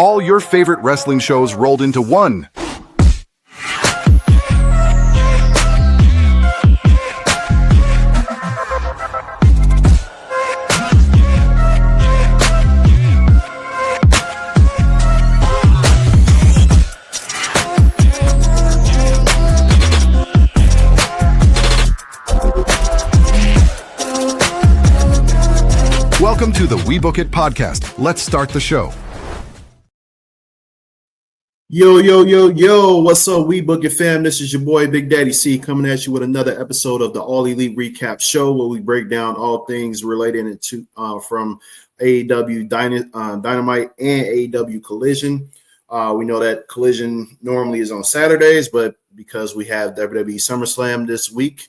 All your favorite wrestling shows rolled into one. Welcome to the WeBook It podcast. Let's start the show. Yo, what's up, WeBook It fam? This is your boy, Big Daddy C, coming at you with another episode of the All Elite Recap Show, where we break down all things related to from AEW Dynamite and AEW Collision. We know that Collision normally is on Saturdays, but because we have WWE SummerSlam this week,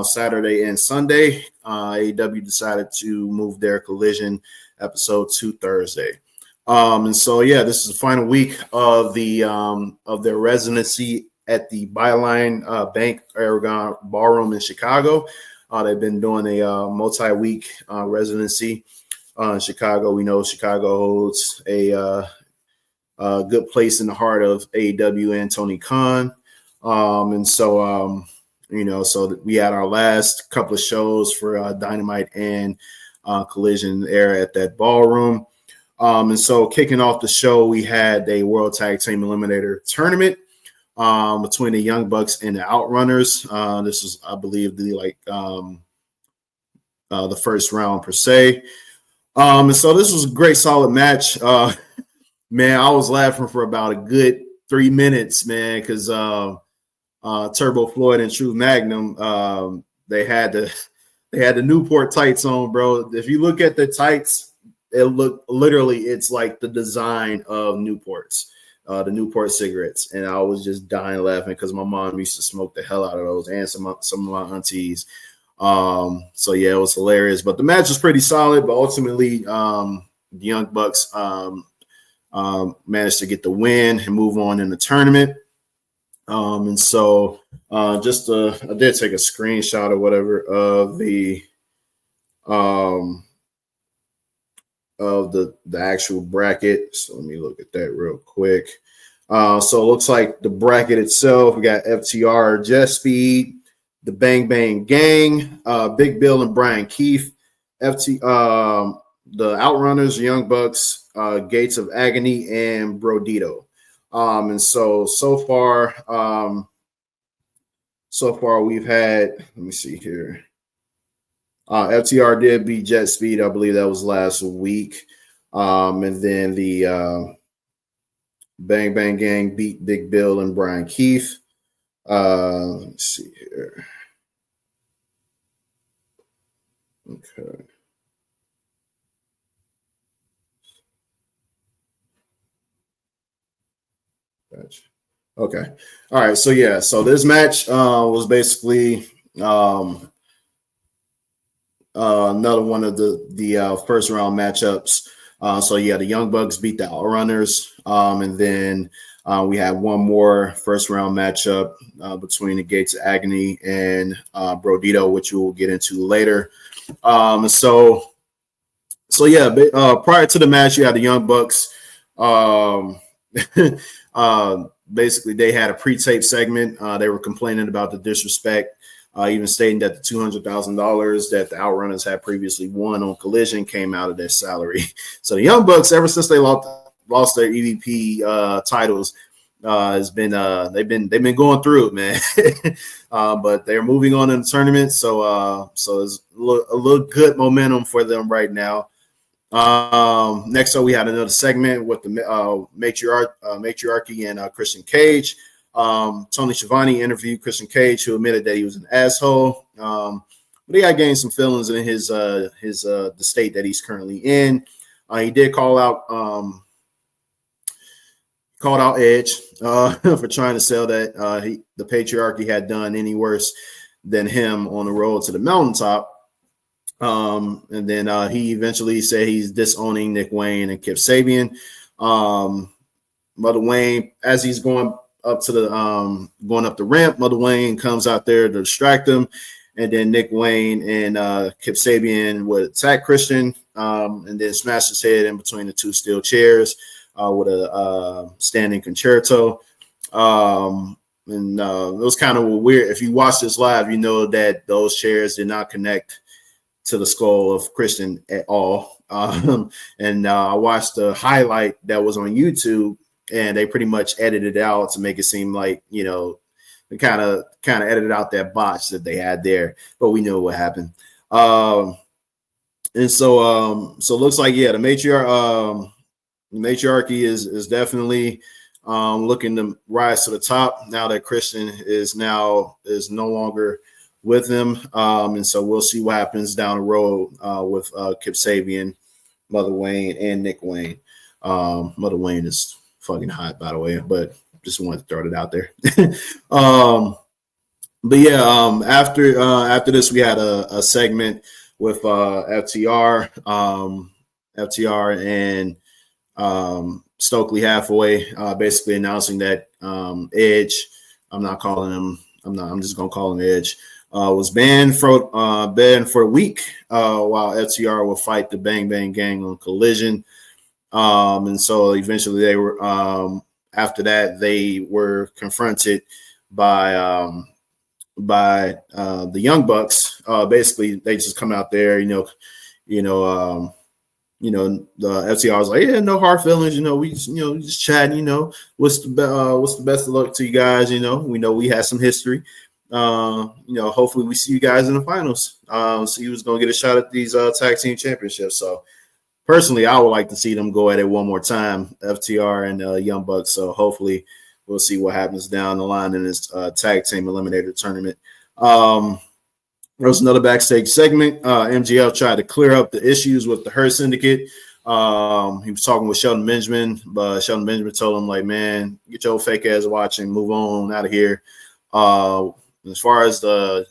Saturday and Sunday, AEW decided to move their Collision episode to Thursday. And so, this is the final week of their residency at the Byline Bank Aragon Ballroom in Chicago. They've been doing a multi-week residency in Chicago. We know Chicago holds a good place in the heart of AEW and Tony Khan. So we had our last couple of shows for Dynamite and Collision there at that ballroom. And so kicking off the show, we had a World Tag Team Eliminator tournament between the Young Bucks and the Outrunners. This is, I believe, the first round per se. And so this was a great, solid match. Man, I was laughing for about a good 3 minutes, man, because Turbo Floyd and True Magnum, they had the Newport tights on, bro. If you look at the tights, it's like the design of Newports, the Newport cigarettes. And I was just dying laughing because my mom used to smoke the hell out of those, and some of my aunties. It was hilarious. But the match was pretty solid, but ultimately the Young Bucks managed to get the win and move on in the tournament. I did take a screenshot or whatever of the actual bracket. So let me look at that real quick. So it looks like the bracket itself, we got FTR, Jet Speed, the Bang Bang Gang, Big Bill and Brian Keith, the Outrunners, Young Bucks, Gates of Agony, and Brodito. So far we've had, let me see here. FTR did beat Jet Speed. I believe that was last week. And then the Bang Bang Gang beat Big Bill and Brian Keith. Let's see here. Okay. Gotcha. Okay. All right. So this match was basically another one of the first round matchups. The Young Bucks beat the Outrunners, and then we had one more first round matchup between the Gates of Agony and Brodito, which we'll get into later. Prior to the match, you had the Young Bucks. Basically, they had a pre-tape segment. They were complaining about the disrespect. Even stating that the $200,000 that the Outrunners had previously won on Collision came out of their salary. So the Young Bucks, ever since they lost their EVP titles, they've been going through it, man. But they're moving on in the tournament, so it's a little good momentum for them right now. Next up, we had another segment with the Matriarchy and Christian Cage. Tony Schiavone interviewed Christian Cage, who admitted that he was an asshole. But he had gained some feelings in his the state that he's currently in. He did call out Edge for trying to sell that the Patriarchy had done any worse than him on the road to the mountaintop. And then he eventually said he's disowning Nick Wayne and Kip Sabian. Mother Wayne, as he's going up the ramp, Mother Wayne comes out there to distract him, and then Nick Wayne and Kip Sabian would attack Christian, and then smash his head in between the two steel chairs. with a standing concerto. And it was kind of weird. If you watch this live, you know that those chairs did not connect to the skull of Christian at all. And I watched the highlight that was on YouTube, and they pretty much edited it out to make it seem like, you know, they kind of edited out that botch that they had there, but we knew what happened. And so it looks like, yeah, the matriarchy is definitely looking to rise to the top now that Christian is no longer with him. And so we'll see what happens down the road with Kip Sabian, Mother Wayne, and Nick Wayne. Mother Wayne is fucking hot, by the way, but just wanted to throw it out there. But yeah, after this, we had a segment with FTR and Stokely Hathaway, basically announcing that Edge, I'm just gonna call him Edge, was banned for a week while FTR will fight the Bang Bang Gang on Collision. And so eventually they were after that they were confronted by the Young Bucks. Basically they just come out there, the FTR was like, yeah, no hard feelings, we just chatting, what's the best of luck to you guys, we know we had some history. Hopefully we see you guys in the finals. So he was gonna get a shot at these tag team championships. So personally, I would like to see them go at it one more time, FTR and Young Bucks. So hopefully we'll see what happens down the line in this tag team eliminator tournament. There was another backstage segment. MGL tried to clear up the issues with the Hurt Syndicate. He was talking with Shelton Benjamin, but Shelton Benjamin told him, like, man, get your fake ass watching, move on out of here. As far as the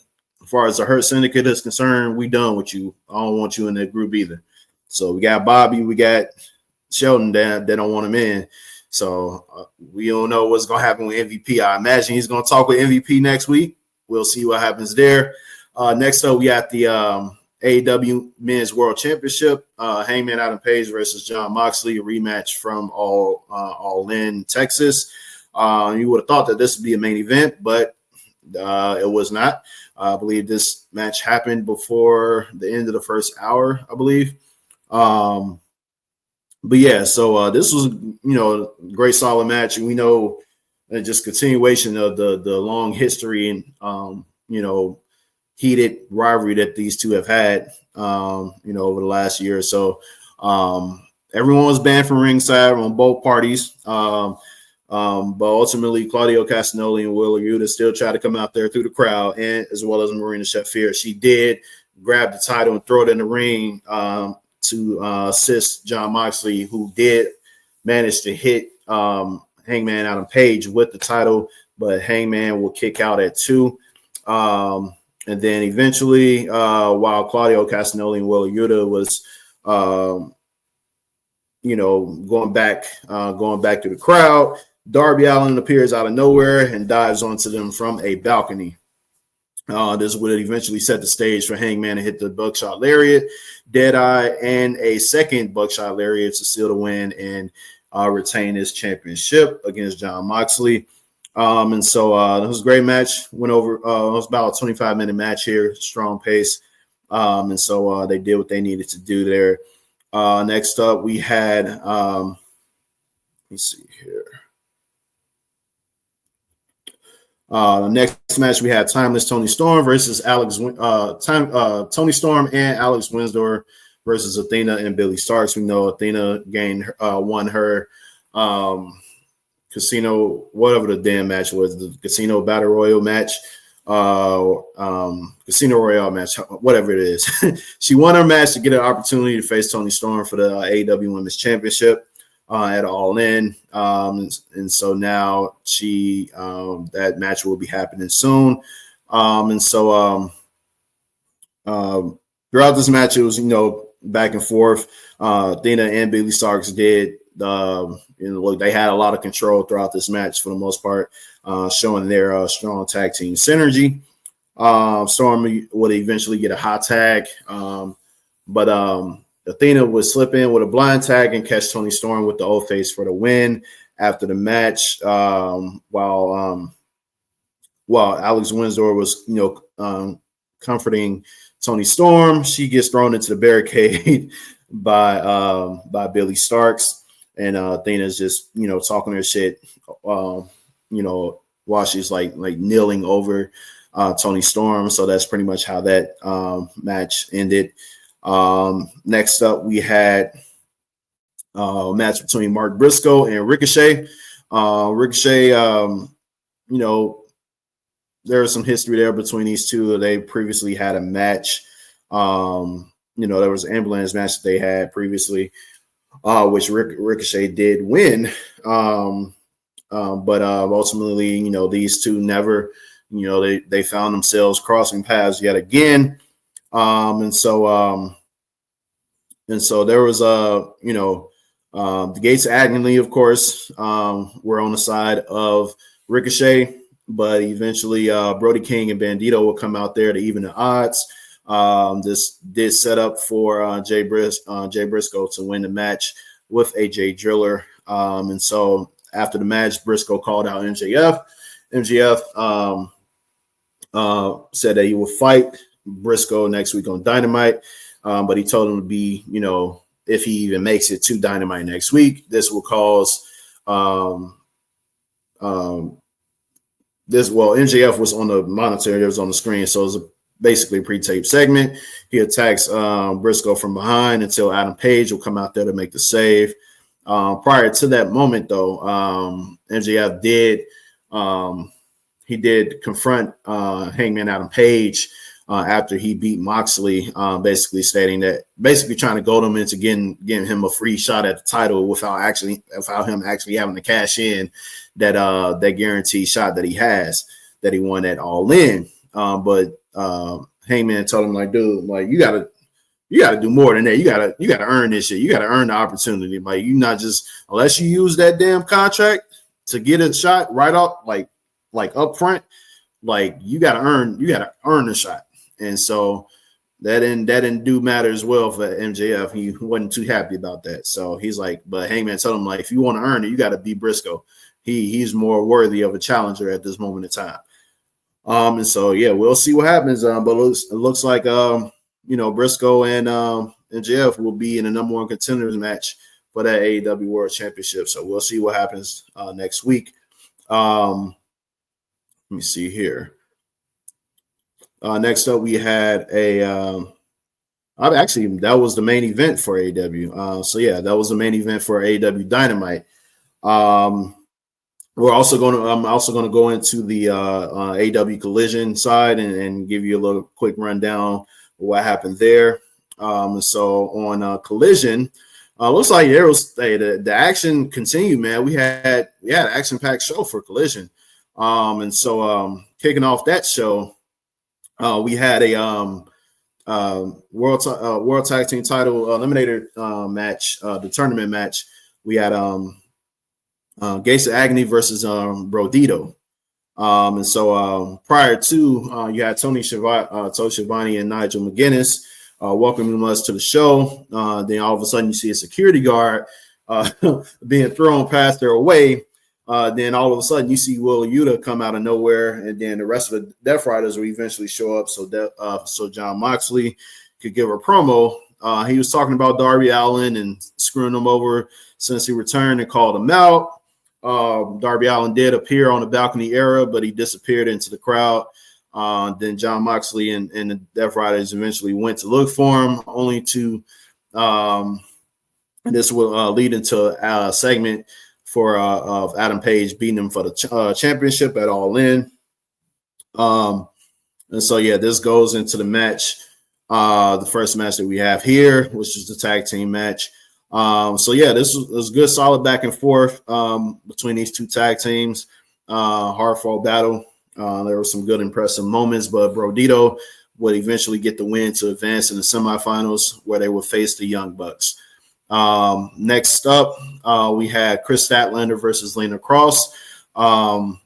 Hurt Syndicate is concerned, we done with you. I don't want you in that group either. So we got Bobby, we got Shelton that don't want him in. So we don't know what's going to happen with MVP. I imagine he's going to talk with MVP next week. We'll see what happens there. Next up, we got the AEW Men's World Championship. Hangman Adam Page versus John Moxley, a rematch from All In, Texas. You would have thought that this would be a main event, but it was not. I believe this match happened before the end of the first hour, I believe. But yeah, so this was, great solid match. And we know just continuation of the long history and, heated rivalry that these two have had, over the last year or so. Everyone was banned from ringside on both parties. But ultimately, Claudio Castagnoli and Wheeler Yuta still tried to come out there through the crowd, and as well as Marina Shafir. She did grab the title and throw it in the ring to assist John Moxley, who did manage to hit Hangman Adam Page with the title, but Hangman will kick out at 2. And then eventually, while Claudio Castagnoli and Wheeler Yuta was, going back to the crowd, Darby Allin appears out of nowhere and dives onto them from a balcony. This would eventually set the stage for Hangman to hit the buckshot lariat, Deadeye, and a second buckshot lariat to seal the win and retain his championship against John Moxley. And so it was a great match. Went over. It was about a 25-minute match here, strong pace. And so they did what they needed to do there. Next up, we had. Let me see here. The next match we had Timeless Toni Storm versus Toni Storm and Alex Windsor versus Athena and Billie Starkz. We know Athena won her casino, whatever the damn match was, the casino battle royal match, casino royale match, whatever it is. She won her match to get an opportunity to face Toni Storm for the AEW Women's Championship at All In. And so now that match will be happening soon. And so throughout this match, it was, back and forth. Athena and Billie Starkz did. They had a lot of control throughout this match for the most part, showing their strong tag team synergy. Storm would eventually get a hot tag, but Athena would slip in with a blind tag and catch Toni Storm with the old face for the win. After the match, while Alex Windsor was, comforting Toni Storm, she gets thrown into the barricade by Billie Starkz, and Athena's just, talking her shit, while she's like kneeling over Toni Storm. So that's pretty much how that match ended. Next up, we had a match between Mark Briscoe and Ricochet. Ricochet, there was some history there between these two. They previously had a match. There was an ambulance match that they had previously, which Ricochet did win. But ultimately, these two never, they found themselves crossing paths yet again. And so there was the Gates of Agony, of course, were on the side of Ricochet, but eventually Brody King and Bandito will come out there to even the odds. This did set up for Jay Briscoe to win the match with AJ Driller. And so after the match, Briscoe called out MJF. MJF said that he will fight Briscoe next week on Dynamite, but he told him to be, if he even makes it to Dynamite next week, this will cause MJF was on the monitor, it was on the screen, so it was basically a pre-taped segment. He attacks Briscoe from behind until Adam Page will come out there to make the save. Prior to that moment, though, MJF did confront Hangman Adam Page after he beat Moxley, basically stating that, basically trying to goad him into getting him a free shot at the title without him actually having to cash in that guaranteed shot that he has, that he won at All In. But Hangman told him, like, dude, like, you gotta do more than that. You gotta earn this shit. You gotta earn the opportunity. Like, you not just, unless you use that damn contract to get a shot right off, like up front, like, you gotta earn the shot. And so that didn't do matter as well for MJF. He wasn't too happy about that. So he's like, but Hangman told him, like, if you want to earn it, you got to beat Briscoe. He's more worthy of a challenger at this moment in time. And so, yeah, we'll see what happens. But it looks like, Briscoe and MJF will be in a number one contenders match for that AEW World Championship. So we'll see what happens next week. Let me see here. Next up, we had that was the main event for AEW. So yeah, that was the main event for AEW Dynamite. I'm also going to go into the AEW Collision side and give you a little quick rundown of what happened there. So on Collision, looks like there was the action continued, man. We had an action-packed show for Collision. And so kicking off that show, we had a World Tag Team Title Eliminator match, the tournament match. We had Gates of Agony versus Brodito. And so prior to you had Tony Schiavone and Nigel McGuinness welcoming us to the show. Then all of a sudden you see a security guard being thrown past their way. Then all of a sudden you see Will Yuta come out of nowhere, and then the rest of the Death Riders will eventually show up. So John Moxley could give a promo. He was talking about Darby Allin and screwing him over since he returned and called him out. Darby Allin did appear on the balcony area, but he disappeared into the crowd. Then John Moxley and the Death Riders eventually went to look for him, only to this will lead into a segment for of Adam Page beating him for the championship at All In. And so, yeah, this goes into the match, the first match that we have here, which is the tag team match. So, yeah, this was good, solid back and forth between these two tag teams. Hard-fought battle. There were some good, impressive moments, but Brodito would eventually get the win to advance in the semifinals, where they would face the Young Bucks. Next up, we had Chris Statlander versus Lena Cross. Prior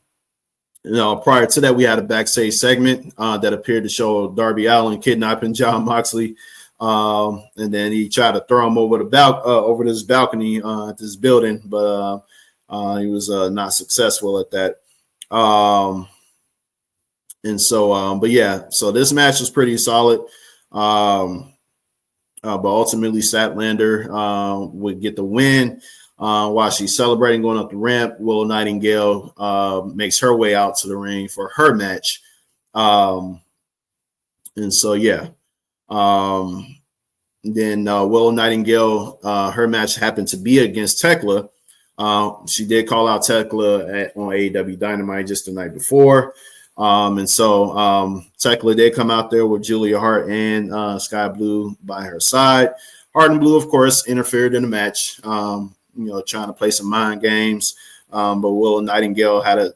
to that, we had a backstage segment that appeared to show Darby Allin kidnapping John Moxley And then he tried to throw him over this balcony at this building, but he was not successful at that. And so, but yeah, so this match was pretty solid. But ultimately, Statlander would get the win. While she's celebrating going up the ramp, Willow Nightingale makes her way out to the ring for her match. And so, yeah. Then Willow Nightingale, her match happened to be against Tekla. She did call out Tekla on AEW Dynamite just the night before. And so Tekla did come out there with Julia Hart and Sky Blue by her side. Hart and Blue, of course, interfered in the match, trying to play some mind games. But Willow Nightingale had a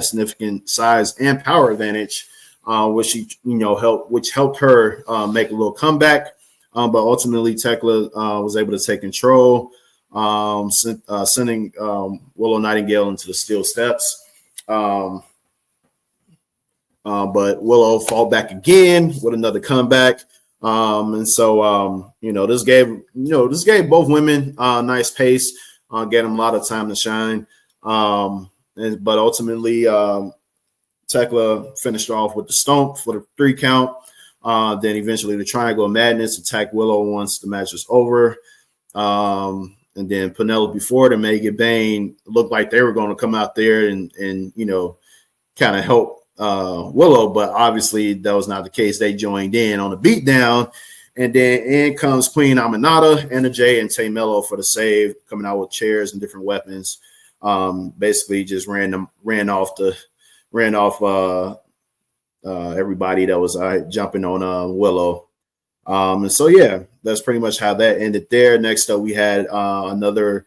significant size and power advantage, which helped her make a little comeback. But ultimately, Tekla was able to take control, sending Willow Nightingale into the steel steps. But Willow fought back again with another comeback. And so, this gave both women nice pace, gave them a lot of time to shine. But ultimately, Tekla finished off with the stomp for the 3 count. Then eventually the Triangle of Madness attacked Willow once the match was over. And then Penelope Ford and Megan Bayne looked like they were going to come out there and kind of help Willow, but obviously that was not the case. They joined in on the beatdown, and then in comes Queen Aminata, Anna Jay, and Tay Mello for the save, coming out with chairs and different weapons. Basically just ran off everybody that was jumping on Willow. And so yeah, that's pretty much how that ended there. Next up, we had another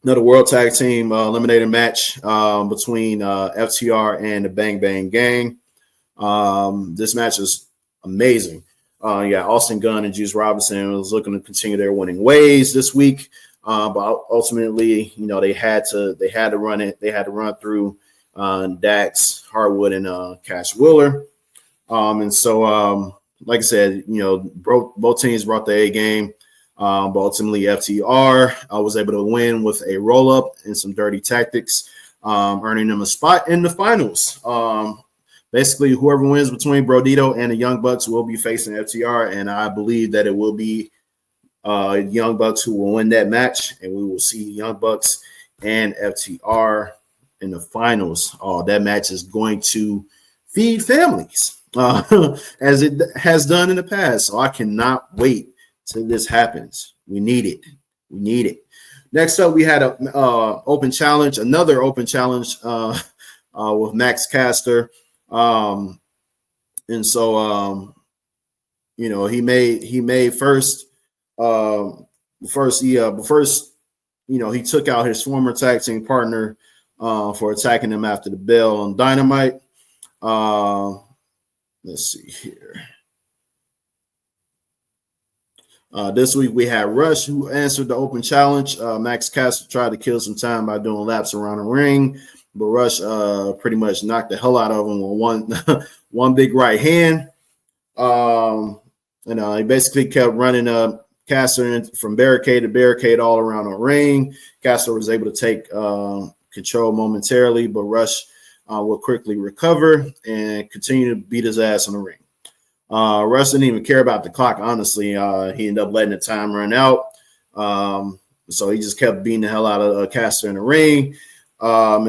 World Tag Team Eliminator match between FTR and the Bang Bang Gang. This match is amazing. Austin Gunn and Juice Robinson was looking to continue their winning ways this week, but ultimately, they had to run it. They had to run through Dax Harwood and Cash Wheeler. And so, like I said, both teams brought the A game. But ultimately, FTR was able to win with a roll-up and some dirty tactics, earning them a spot in the finals. Basically, whoever wins between Brodito and the Young Bucks will be facing FTR, and I believe that it will be Young Bucks who will win that match, and we will see Young Bucks and FTR in the finals. That match is going to feed families, as it has done in the past, so I cannot wait till this happens. We need it. Next up, we had another open challenge with Max Caster. And so, he made first, he took out his former tag team partner for attacking him after the bell on Dynamite. Let's see here. This week we had Rush, who answered the open challenge. Max Caster tried to kill some time by doing laps around the ring, but Rush pretty much knocked the hell out of him with one big right hand. He basically kept running Caster from barricade to barricade all around the ring. Caster was able to take control momentarily, but Rush will quickly recover and continue to beat his ass in the ring. Russ didn't even care about the clock, honestly. He ended up letting the time run out. So he just kept beating the hell out of Caster in the ring. I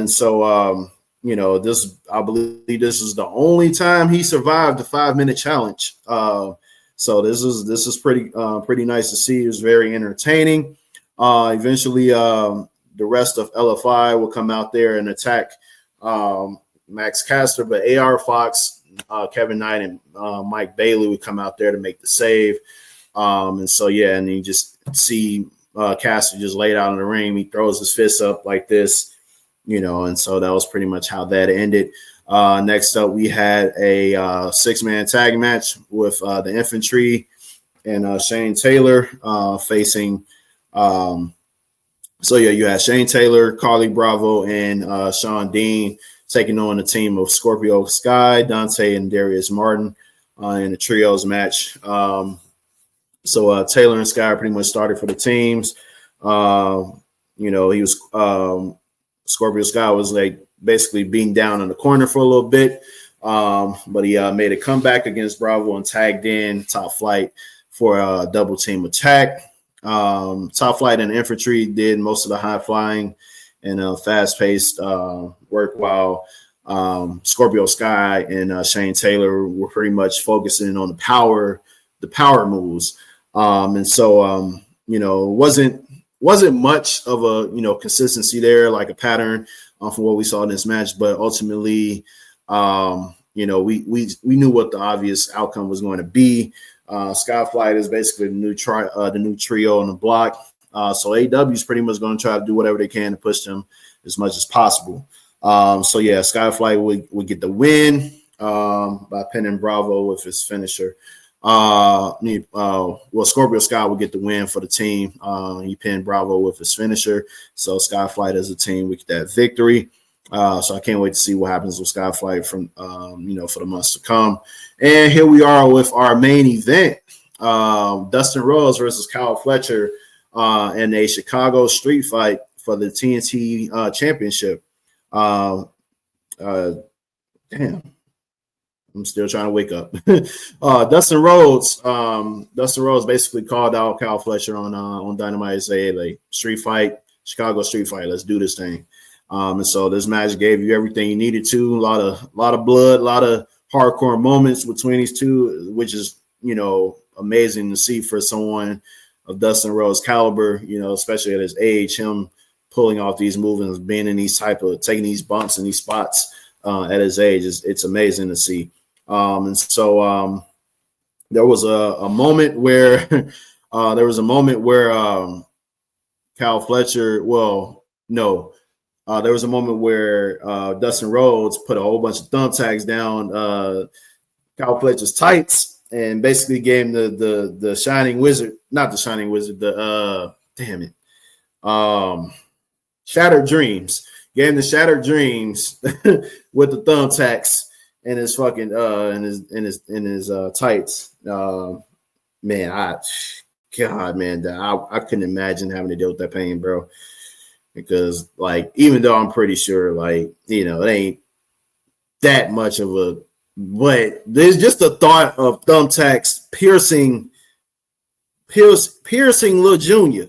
believe this is the only time he survived the 5-minute challenge. So this is pretty nice to see. It was very entertaining. Eventually, the rest of LFI will come out there and attack Max Caster, but AR Fox, Kevin Knight, and Mike Bailey would come out there to make the save. And you just see Caster just laid out in the ring. He throws his fists up like this, and so that was pretty much how that ended. Next up, we had a 6-man tag match with the Infantry and Shane Taylor facing. You had Shane Taylor, Carly Bravo, and Sean Dean taking on the team of Scorpio Sky, Dante, and Darius Martin. in the trios match. So Taylor and Sky pretty much started for the teams. He was Scorpio Sky was like basically being down in the corner for a little bit, but he made a comeback against Bravo and tagged in Top Flight for a double team attack. Top Flight and Infantry did most of the high flying and fast-paced work, while Scorpio Sky and Shane Taylor were pretty much focusing on the power moves. Wasn't much of a consistency there, like a pattern from what we saw in this match. But ultimately, we knew what the obvious outcome was going to be. Skyflight is basically the new trio on the block. So AEW is pretty much going to try to do whatever they can to push them as much as possible. Skyflight would get the win by pinning Bravo with his finisher. Scorpio Sky would get the win for the team. He pinned Bravo with his finisher. So Skyflight as a team would get that victory. So I can't wait to see what happens with Skyflight from for the months to come. And here we are with our main event. Dustin Rhodes versus Kyle Fletcher in a Chicago street fight for the TNT championship. Damn. I'm still trying to wake up. Dustin Rhodes basically called out Kyle Fletcher on Dynamite and said, like, street fight, Chicago street fight. Let's do this thing. And so this match gave you everything you needed to. A lot of blood, a lot of hardcore moments between these two, which is amazing to see for someone of Dustin Rhodes' caliber. Especially at his age, him pulling off these movements, being in these taking these bumps in these spots at his age, it's amazing to see. There was a moment where Kyle Fletcher. There was a moment where Dustin Rhodes put a whole bunch of thumbtacks down Kyle Fletcher's tights and basically gave him the Shining Wizard, not the Shining Wizard, Shattered Dreams. Gave him the Shattered Dreams with the thumbtacks in his fucking in his tights. I couldn't imagine having to deal with that pain, bro. Because even though I'm pretty sure it ain't that much of a, but there's just the thought of thumbtacks piercing Lil Junior.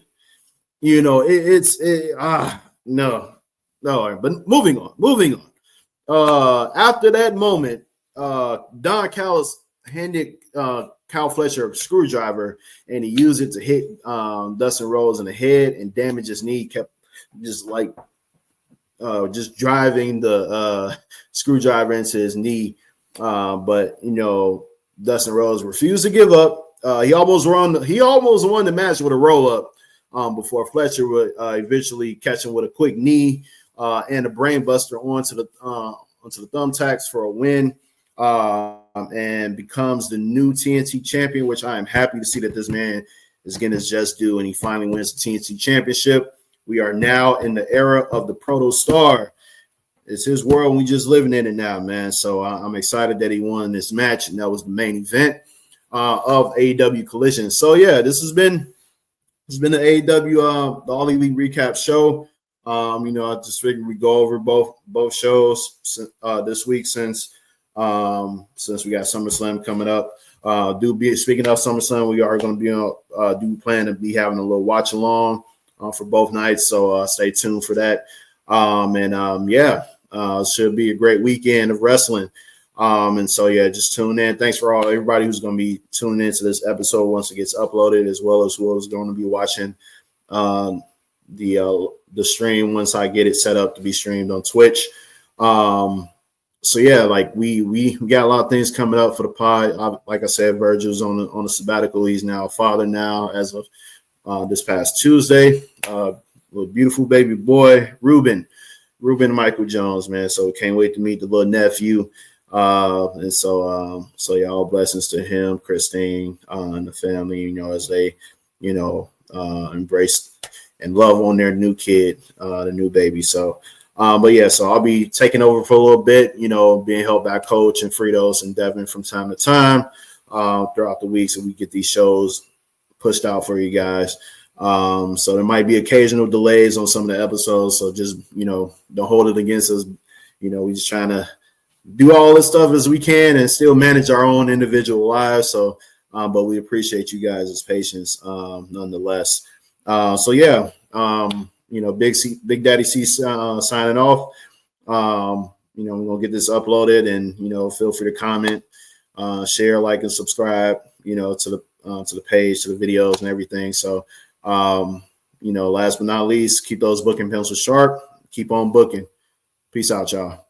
No. But moving on. After that moment, Don Callis handed Kyle Fletcher a screwdriver, and he used it to hit Dustin Rhodes in the head and damage his knee. Kept just driving the screwdriver into his knee. But Dustin Rhodes refused to give up. He almost won the match with a roll up before Fletcher would eventually catch him with a quick knee and a brain buster onto the thumbtacks for a win, and becomes the new TNT champion, which I am happy to see that this man is getting his just due, and he finally wins the TNT championship. We are now in the era of the Protostar. It's his world, and we just living in it now, man. So I'm excited that he won this match, and that was the main event of AEW Collision. So yeah, this has been the AEW the All Elite Recap show. I just figured we go over both shows this week since we got SummerSlam coming up. Speaking of SummerSlam, we are going to be plan to be having a little watch along for both nights. So stay tuned for that. It should be a great weekend of wrestling. Just tune in. Thanks for everybody who's going to be tuning into this episode once it gets uploaded, as well as who is going to be watching the stream once I get it set up to be streamed on Twitch. We got a lot of things coming up for the pod. Like I said, Virgil's on a sabbatical. He's now a father as of this past Tuesday. Little beautiful baby boy, Ruben Michael Jones, man. So can't wait to meet the little nephew. All blessings to him, Christine, and the family, as they, embrace and love on their new kid, the new baby. So But yeah, so I'll be taking over for a little bit, being helped by Coach and Fritos and Devin from time to time throughout the week, so we get these shows pushed out for you guys. So there might be occasional delays on some of the episodes, so just don't hold it against us. We just trying to do all this stuff as we can and still manage our own individual lives. So, but we appreciate you guys' patience nonetheless. So yeah, Big Daddy C signing off. We're gonna get this uploaded, and feel free to comment, share, like, and subscribe. To the page, to the videos, and everything. So, last but not least, keep those booking pencils sharp. Keep on booking. Peace out, y'all.